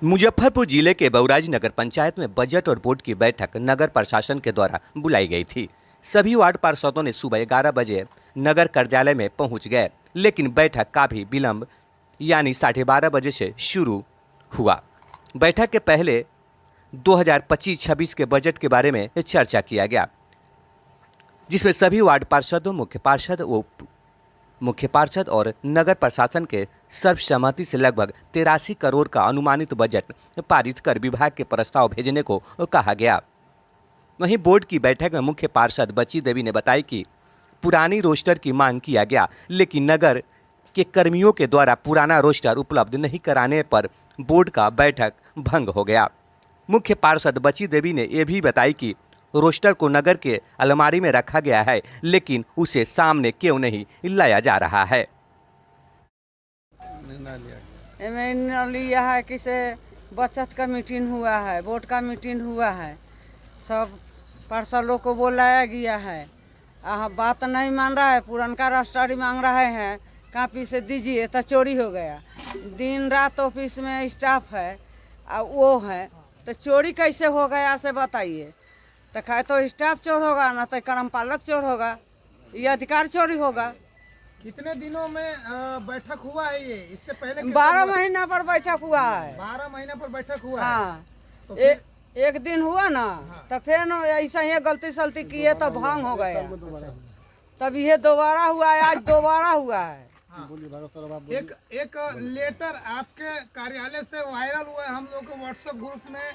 मुजफ्फरपुर जिले के बउराजी नगर पंचायत में बजट और बोर्ड की बैठक नगर प्रशासन के द्वारा बुलाई गई थी। सभी वार्ड पार्षदों ने सुबह 11 बजे नगर कार्यालय में पहुंच गए, लेकिन बैठक काफी विलंब यानी 12:30 बजे से शुरू हुआ। बैठक के पहले 2025-26 के बजट के बारे में चर्चा किया गया, जिसमें सभी वार्ड पार्षदों, मुख्य पार्षद और नगर प्रशासन के सर्वसम्मति से लगभग 83 करोड़ का अनुमानित बजट पारित कर विभाग के प्रस्ताव भेजने को कहा गया। वहीं बोर्ड की बैठक में मुख्य पार्षद बची देवी ने बताया कि पुरानी रोस्टर की मांग किया गया, लेकिन नगर के कर्मियों के द्वारा पुराना रोस्टर उपलब्ध नहीं कराने पर बोर्ड का बैठक भंग हो गया। मुख्य पार्षद बची देवी ने यह भी बताई कि रोस्टर को नगर के अलमारी में रखा गया है, लेकिन उसे सामने क्यों नहीं लाया जा रहा है। लिया है कि से बचत का मीटिंग हुआ है, बोर्ड का मीटिंग हुआ है, सब पार्षदों को बुलाया गया है। बात नहीं मान रहा है, पुरानका रोस्टर मांग रहे हैं, कापी से दीजिए तो चोरी हो गया। दिन रात ऑफिस में स्टाफ है वो है, तो चोरी कैसे हो गया से बताइए। तो खाए तो स्टाफ चोर होगा, ना तो कर्मपालक चोर होगा, ये अधिकार चोरी होगा। कितने दिनों में बैठक हुआ है ये? इससे पहले 12 महीना पर बैठक हुआ है। 12 महीना पर बैठक हुआ हाँ। है। तो एक दिन हुआ ना, तो फिर ऐसा ही गलती सलती किए तो भंग हो गया, तब ये दोबारा हुआ है, आज दोबारा हुआ है। हाँ। एक लेटर आपके कार्यालय से वायरल हुआ है, हम लोग के व्हाट्सएप ग्रुप में।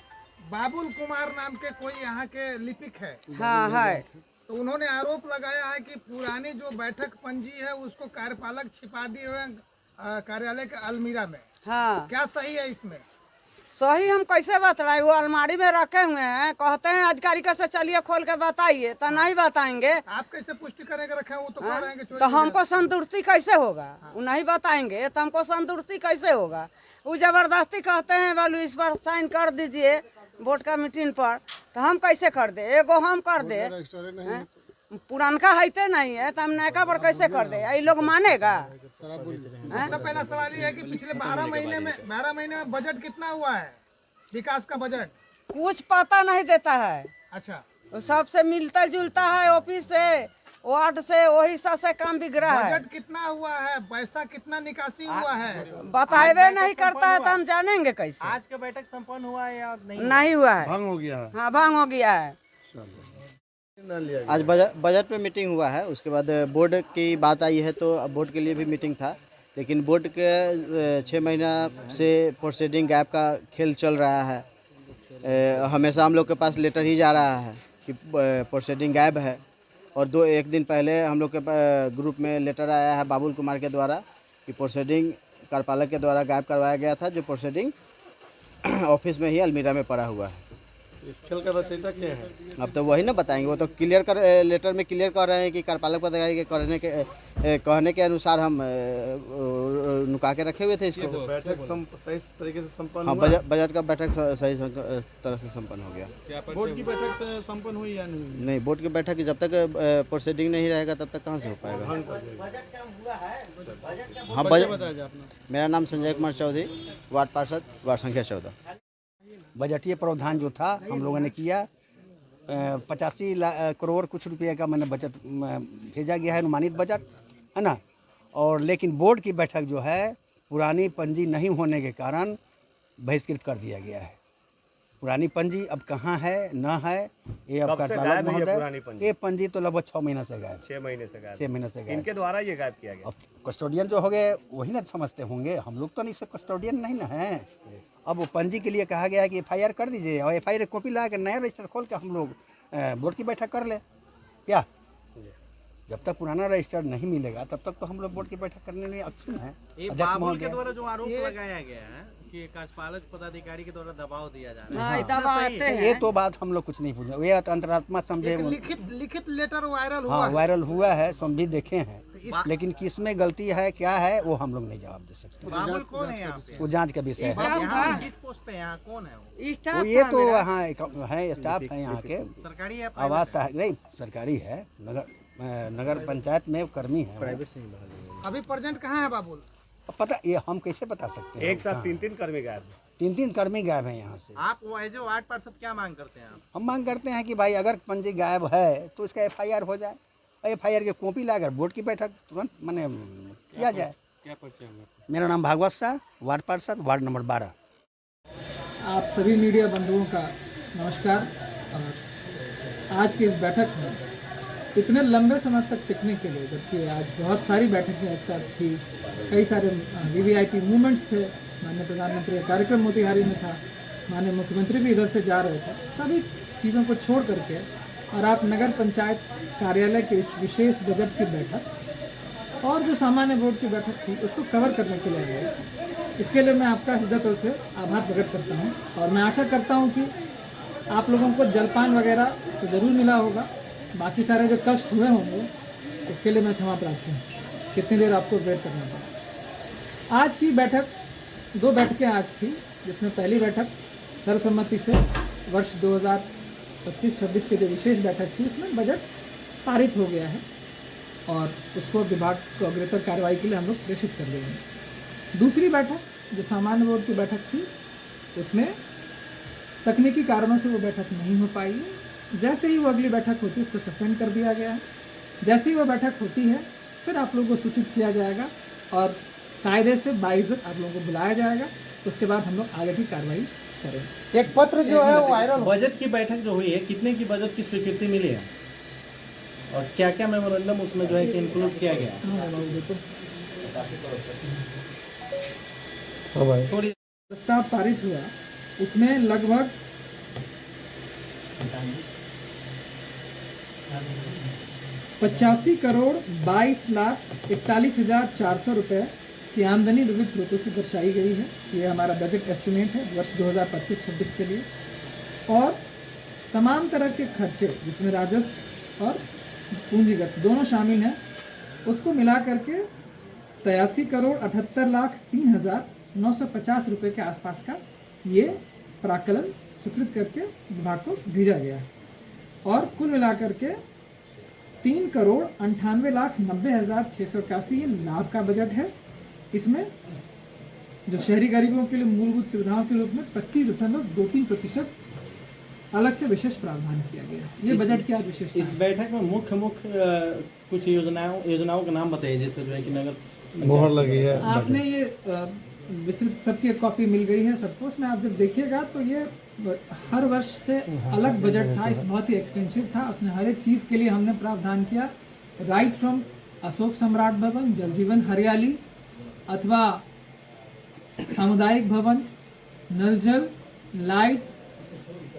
बाबुल कुमार नाम के कोई यहाँ के लिपिक है। हाँ है। तो उन्होंने आरोप लगाया है कि पुरानी जो बैठक पंजी है उसको कार्यपालक छिपा दिए हुए कार्यालय के अलमीरा में। हाँ, क्या सही है इसमें? सही हम कैसे बतलाए? वो अलमारी में रखे हुए हैं, कहते हैं अधिकारी कैसे चलिए खोल के बताइए, तो नहीं बताएंगे। आप कैसे पुष्टि करेंगे रखे हैं? वो तो कह रहे हैं कि चोरी तो हमको संतुष्टि कैसे होगा? वो नहीं बताएंगे तो हमको संतुष्टि कैसे होगा? वो जबरदस्ती कहते हैं बोलो इस पर साइन कर दीजिए बोर्ड का मीटिंग पर, तो हम कैसे कर दे? एगो हम कर दे, पुरानका हैते नहीं है तो हम नयका पर कैसे कर दे? ये लोग मानेगा? पहला सवाल ये है कि पिछले 12 महीने में बजट कितना हुआ है, विकास का बजट? कुछ पता नहीं देता है। अच्छा, सबसे मिलता जुलता है, ऑफिस से, वार्ड से, वही से काम बिगड़ा है। बजट कितना हुआ है, पैसा कितना निकासी हुआ है, बताए नहीं करता है तो हम जानेंगे कैसे? आज का बैठक संपन्न हुआ है या नहीं हुआ है? भंग हो गया है। हाँ, भंग हो गया है। आज बजट पे मीटिंग हुआ है, उसके बाद बोर्ड की बात आई है, तो बोर्ड के लिए भी मीटिंग था, लेकिन बोर्ड के 6 महीना से प्रोसीडिंग गैप का खेल चल रहा है। हमेशा हम लोग के पास लेटर ही जा रहा है कि प्रोसीडिंग गैप है, और एक दिन पहले हम लोग के ग्रुप में लेटर आया है बाबुल कुमार के द्वारा कि प्रोसीडिंग कार्यपालक के द्वारा गायब करवाया गया था, जो प्रोसीडिंग ऑफिस में ही अलमीरा में पड़ा हुआ है। इस खेल का रचयिता क्या है? अब तो वही ना बताएंगे, वो तो क्लियर कर लेटर में क्लियर कर रहे हैं कि कार्यपालक पदाधिकारी के कहने के अनुसार हम नुका के रखे हुए थे इसको। तो बैठक सही तरीके से संपन्न हाँ, हुआ? बजट का बैठक सही तरह से संपन्न हो गया। बोर्ड की बैठक से संपन्न हुई या नहीं? नहीं, बोर्ड की बैठक जब तक प्रोसीडिंग नहीं रहेगा तब तक कहाँ से हो पाएगा। हाँ, बजट। मेरा नाम संजय कुमार चौधरी, वार्ड पार्षद, वार्ड संख्या 14। बजटीय प्रावधान जो था हम लोगों ने किया, 85 करोड़ कुछ रुपये का मैंने बजट भेजा गया है, अनुमानित बजट है ना। और लेकिन बोर्ड की बैठक जो है पुरानी पंजी नहीं होने के कारण बहिष्कृत कर दिया गया है। पुरानी पंजी अब कहाँ है न है, ये अब कार्यपालक महोदय, ये पंजी तो लगभग 6 महीना से गायब। 6 महीने से गायब। 6 महीने से गायब। इनके द्वारा ये गायब किया गया। अब कस्टोडियन जो हो गए वही ना समझते होंगे, हम लोग तो नहीं से कस्टोडियन नहीं ना है। अब वो पंजी के लिए कहा गया है कि FIR कर दीजिए, और FIR कॉपी ला के नया रजिस्टर खोल के हम लोग बोर्ड की बैठक कर ले। क्या जब तक पुराना रजिस्टर नहीं मिलेगा तब तक तो हम लोग बोर्ड की बैठक करने में अक्षम है। बाबुल के द्वारा जो आरोप लगाया गया है कि कार्यपालक पदाधिकारी के द्वारा दबाव दिया जा रहा है, दबाते हैं। ये तो बात हम लोग कुछ नहीं पूछे, ये अंतरात्मा समझे। लिखित लेटर वायरल हुआ हाँ, है। वायरल हुआ है, हम भी देखे हैं, लेकिन किसमें गलती है क्या है वो हम लोग नहीं जवाब दे सकते। बाबुल कौन है यहाँ पे? वो जांच का विषय है। यहाँ किस पोस्ट पे यहाँ कौन है वो? वो ये तो यहाँ है, स्टाफ है यहाँ के, सरकारी है? आवास सहायक नहीं, सरकारी है, नगर पंचायत में कर्मी है। प्राइवेट से ही अभी प्रेजेंट कहाँ है बाबुल? अब पता ये हम कैसे बता सकते हैं? एक साथ 3 कर्मी गायब। 3 कर्मी गायब हैं यहाँ से। आप वो एज ए वार्ड पार्षद क्या मांग करते हैं आप? हम मांग करते हैं कि भाई अगर पंजी गायब है तो इसका FIR हो जाए, FIR की कॉपी लाकर बोर्ड की बैठक तुरंत मैंने किया जाए। क्या परिचय होगा? मेरा नाम भागवत शाह, वार्ड पार्षद, वार्ड नंबर 12। आप सभी मीडिया बंधुओं का नमस्कार। और आज की इस बैठक में इतने लंबे समय तक टिकने के लिए, जबकि आज बहुत सारी बैठकें एक साथ थी, कई सारे VVIP मूवमेंट्स थे, माननीय प्रधानमंत्री का कार्यक्रम मोतिहारी में था, माननीय मुख्यमंत्री भी इधर से जा रहे थे, सभी चीज़ों को छोड़ करके और आप नगर पंचायत कार्यालय के इस विशेष बजट की बैठक और जो सामान्य बोर्ड की बैठक थी उसको कवर करने के लिए आए। इसके लिए मैं आपका हृदय तौर से आभार प्रकट करता हूं और मैं आशा करता हूं कि आप लोगों को जलपान वगैरह तो ज़रूर मिला होगा, बाकी सारे जो कष्ट हुए होंगे उसके लिए मैं क्षमा प्रार्थी हूँ, कितनी देर आपको वेट करना पड़ा। आज की बैठक 2 बैठकें आज थी, जिसमें पहली बैठक सर्वसम्मति से वर्ष 2025-26 की जो विशेष बैठक थी उसमें बजट पारित हो गया है और उसको विभाग को अग्रेतर कार्रवाई के लिए हम लोग प्रेषित कर देंगे। दूसरी बैठक जो सामान्य बोर्ड की बैठक थी उसमें तकनीकी कारणों से वो बैठक नहीं हो पाई है। जैसे ही वो अगली बैठक होती है उसको सस्पेंड कर दिया गया है। जैसे ही वो बैठक होती है फिर आप लोगों को सूचित किया जाएगा और कायदे से 22 आप लोगों को बुलाया जाएगा। उसके बाद हम लोग आगे की कार्रवाई करेंगे। एक पत्र जो है वो वायरल बजट की बैठक जो हुई है, कितने की बजट की स्वीकृति मिली है और क्या क्या मेमोरेंडम उसमें जो है कि इंक्लूड किया गया है? हाँ, देखो छोड़िए। प्रस्ताव पारित हुआ उसमें लगभग 85 करोड़ 22,41,400 रुपए की आमदनी विविध स्रोतों से दर्शाई गई है। ये हमारा बजट एस्टिमेट है वर्ष 2025-26 के लिए। और तमाम तरह के खर्चे जिसमें राजस्व और पूंजीगत दोनों शामिल हैं उसको मिला करके 83 करोड़ 78,03,950 रुपए के आसपास का ये प्राक्कलन स्वीकृत करके विभाग को भेजा गया है। और कुल मिलाकर के 3 करोड़ 98,90,681 ये लाभ का बजट है। इसमें जो शहरी गरीबों के लिए मूलभूत सुविधाओं के रूप में 25.23% अलग से विशेष प्रावधान किया गया है। ये बजट की आज विशेषता इस बैठक में मुख्य कुछ योजनाओं का नाम बताइए जिस पर जो है कि नगर मोहर लगी है। आपने ये विस्तृत सबकी एक कॉपी मिल गई है सबको। उसमें आप जब देखिएगा तो ये हर वर्ष से अलग बजट था, इस बहुत ही एक्सटेंसिव था। उसने हर एक चीज़ के लिए हमने प्रावधान किया, राइट फ्रॉम अशोक सम्राट भवन, जल जीवन हरियाली अथवा सामुदायिक भवन, नल जल, लाइट,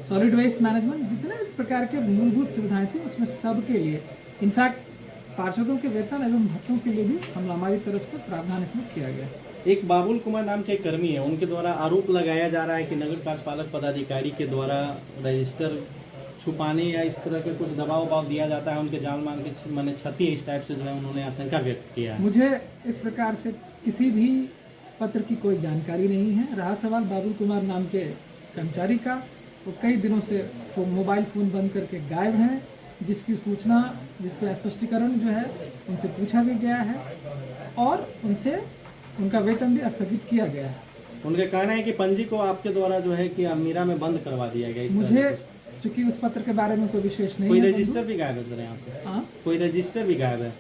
सॉलिड वेस्ट मैनेजमेंट, जितने भी प्रकार के मूलभूत सुविधाएं थी उसमें सबके लिए, इनफैक्ट पार्षदों के वेतन एवं भत्तों के लिए भी हमारी तरफ से प्रावधान इसमें किया गया। एक बाबुल कुमार नाम के कर्मी है, उनके द्वारा आरोप लगाया जा रहा है कि नगर कार्यपालक पदाधिकारी के द्वारा रजिस्टर छुपाने या इस तरह के कुछ दबाव उबाव दिया जाता है, उनके जान मान के मैंने क्षति इस टाइप से जो है उन्होंने आशंका व्यक्त किया है। मुझे इस प्रकार से किसी भी पत्र की कोई जानकारी नहीं है। रहा सवाल बाबुल कुमार नाम के कर्मचारी का, वो कई दिनों से मोबाइल फ़ोन बंद करके गायब हैं, जिसकी सूचना, जिसका स्पष्टीकरण जो है उनसे पूछा भी गया है और उनसे उनका वेतन भी स्थगित किया गया है। उनका कहना है कि पंजी को आपके द्वारा जो है कि अमीरा में बंद करवा दिया गया। इस तरह मुझे से चूंकि उस पत्र के बारे में कोई विशेष नहीं कोई है। रजिस्टर भी गायब है सर यहाँ से? हाँ, कोई रजिस्टर भी गायब है?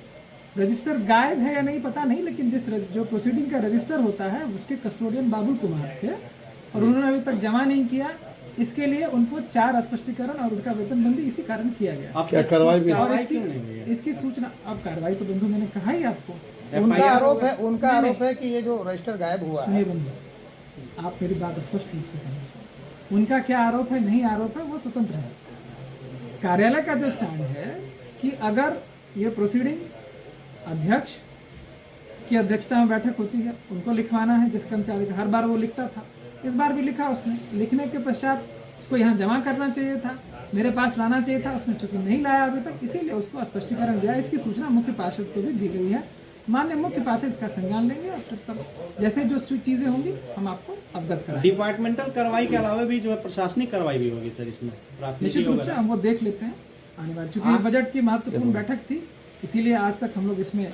रजिस्टर गायब है या नहीं पता नहीं, लेकिन जो प्रोसीडिंग का रजिस्टर होता है उसके कस्टोडियन बाबुल कुमार थे और उन्होंने अभी तक जमा नहीं किया। इसके लिए उनको 4 स्पष्टीकरण और उनका वेतन बंदी इसी कारण किया गया। अब क्या कार्रवाई भी और क्यों नहीं हुई है? इसकी सूचना अब कार्रवाई तो बंधु मैंने कहा ही आपको। उनका आरोप है कि ये जो रजिस्टर गायब हुआ है। सुनिए बंधु, आप मेरी बात स्पष्ट रूप से समझिए। उनका क्या आरोप है नहीं आरोप है वो स्वतंत्र है। कार्यालय का जो स्टैंड है कि अगर ये प्रोसीडिंग अध्यक्ष की अध्यक्षता में बैठक होती है, उनको लिखवाना है। जिस कर्मचारी का हर बार वो लिखता था, इस बार भी लिखा उसने। लिखने के पश्चात उसको यहाँ जमा करना चाहिए था, मेरे पास लाना चाहिए था, उसने चूंकि नहीं लाया अभी तक, इसीलिए उसको स्पष्टीकरण दिया। इसकी सूचना मुख्य पार्षद को भी दी गई है। माननीय मुख्य पार्षद इसका संज्ञान लेंगे और फिर तब जैसे जो चीजें होंगी हम आपको अवगत कराएंगे। डिपार्टमेंटल कार्रवाई के अलावा भी जो है प्रशासनिक कार्रवाई भी होगी सर इसमें? निश्चित रूप से हम वो देख लेते हैं आने वाले, चूंकि बजट की महत्वपूर्ण बैठक थी इसीलिए आज तक हम लोग इसमें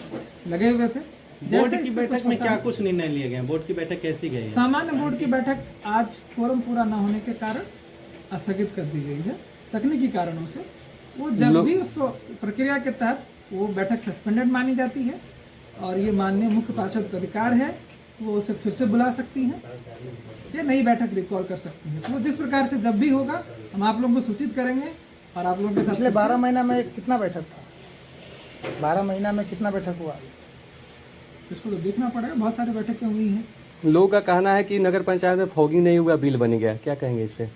लगे हुए थे। बोर्ड जैसे की इसमें बैठक कुछ में होता क्या है। कुछ निर्णय लिए गए? बोर्ड की बैठक कैसी गई है? सामान्य बोर्ड की बैठक आज क्वोरम पूरा न होने के कारण स्थगित कर दी गई है तकनीकी कारणों से। वो जब भी उसको प्रक्रिया के तहत वो बैठक सस्पेंडेड मानी जाती है और ये माननीय मुख्य पार्षद का अधिकार है, वो उसे फिर से बुला सकती हैं या नई बैठक रिकॉल कर सकती हैं। तो जिस प्रकार से जब भी होगा हम आप लोगों को सूचित करेंगे और आप लोगों के साथ पिछले 12 महीना में कितना बैठक था? 12 महीना में कितना बैठक हुआ? इसको तो देखना पड़ेगा, बहुत सारी बैठकें हुई हैं। लोगों का कहना है कि नगर पंचायत में फॉगिंग नहीं हुआ, बिल बन गया, क्या कहेंगे इस पे?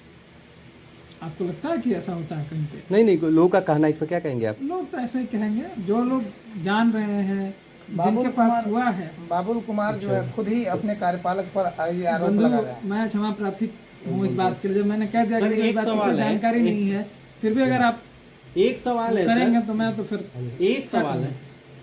आपको लगता है कि ऐसा होता है कहीं पे? नहीं, लोगों का कहना है, इस पर क्या कहेंगे आप? लोग तो ऐसे ही कहेंगे, जो लोग जान रहे हैं, जिनके पास हुआ है। बाबुल कुमार जो है खुद ही अपने कार्यपालक पर ये आरोप लगा रहे हैं। मैं क्षमा प्रार्थी हूँ इस बात के लिए, जब मैंने कह दिया सर, कि इस एक बात की सवाल कोई है। जानकारी नहीं है, फिर भी अगर आप एक सवाल है करेंगे सर, तो मैं तो फिर एक सवाल है,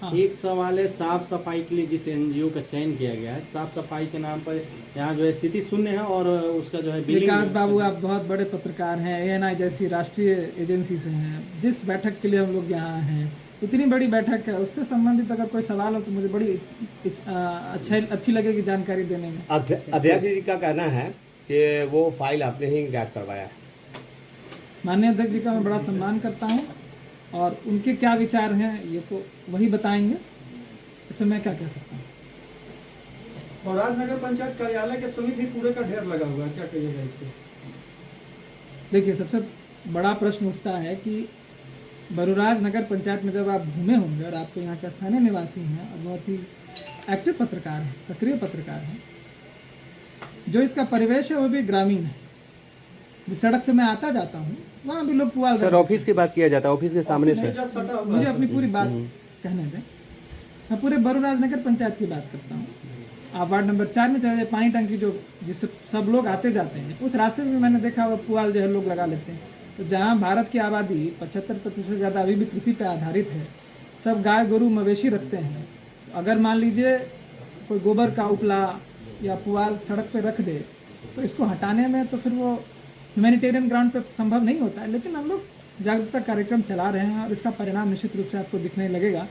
हाँ। एक सवाल है, साफ सफाई के लिए जिस एनजीओ का चयन किया गया है, साफ सफाई के नाम पर यहाँ जो है स्थिति शून्य है और उसका जो है विकास बाबू आप बहुत बड़े पत्रकार हैं, ANI जैसी राष्ट्रीय एजेंसी से हैं, जिस बैठक के लिए हम लोग यहाँ हैं, इतनी बड़ी बैठक है, उससे संबंधित अगर कोई सवाल हो तो मुझे बड़ी अच्छी लगेगी जानकारी देने में। अध्यक्ष जी का कहना है कि वो फाइल आपने ही गैप करवाया। माननीय अध्यक्ष जी का मैं बड़ा सम्मान करता हूँ और उनके क्या विचार हैं ये तो वही बताएंगे, इसमें मैं क्या कह सकता हूँ। और राजनगर पंचायत कार्यालय के समीप भी कूड़े का ढेर लगा हुआ है, क्या कहिएगा इस पे? देखिए, सबसे बड़ा प्रश्न उठता है कि बरूराज नगर पंचायत में जब आप घूमे होंगे और आप तो यहाँ के स्थानीय निवासी हैं और बहुत ही एक्टिव पत्रकार हैं, सक्रिय पत्रकार हैं, जो इसका परिवेश है वो भी ग्रामीण है। जिस सड़क से मैं आता जाता हूँ वहाँ भी लोग पुआल सर, ऑफिस की बात किया जाता है, ऑफिस के सामने से। मुझे अपनी पूरी बात कहने दें। मैं पूरे बरूराज नगर पंचायत की बात करता हूँ। आप वार्ड नंबर 4 में चले जाए, पानी टंकी जो जिससे सब लोग आते जाते हैं, उस रास्ते में मैंने देखा वो पुआल जो है लोग लगा लेते हैं। तो जहाँ भारत की आबादी 75% से ज़्यादा अभी भी कृषि पे आधारित है, सब गाय गोरू मवेशी रखते हैं, अगर मान लीजिए कोई गोबर का उपला या पुआल सड़क पे रख दे तो इसको हटाने में तो फिर वो ह्यूमैनिटेरियन ग्राउंड पे संभव नहीं होता है। लेकिन हम लोग जागरूकता कार्यक्रम चला रहे हैं और इसका परिणाम निश्चित रूप से आपको दिखने लगेगा।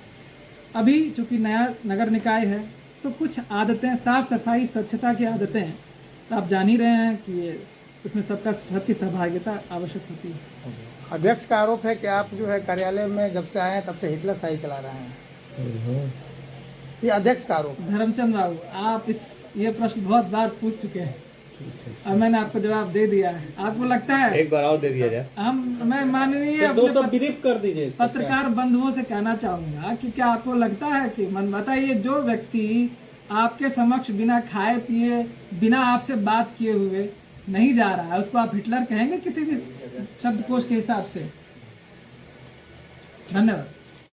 अभी चूंकि नया नगर निकाय है तो कुछ आदतें, साफ सफाई स्वच्छता की आदतें तो आप जान ही रहे हैं कि ये इसमें सबकी सहभागिता आवश्यक होती है। अध्यक्ष का आरोप है कि आप जो है कार्यालय में जब से आए हैं तब से हिटलर शाही चला रहे हैं, ये अध्यक्ष का आरोप है। धर्मचंद बाबू, आप ये प्रश्न बहुत बार पूछ चुके हैं और मैंने आपको जवाब दे दिया है। आपको लगता है एक बार और दे दिया जाए। मैं माननीय दो सब ब्रीफ कर दीजिए। पत्रकार बंधुओं से कहना चाहूंगा कि क्या आपको लगता है कि मन बताइए, जो व्यक्ति आपके समक्ष बिना खाए पिए, बिना आपसे बात किए हुए नहीं जा रहा है, उसको आप हिटलर कहेंगे किसी भी शब्दकोश के हिसाब से? धन्यवाद।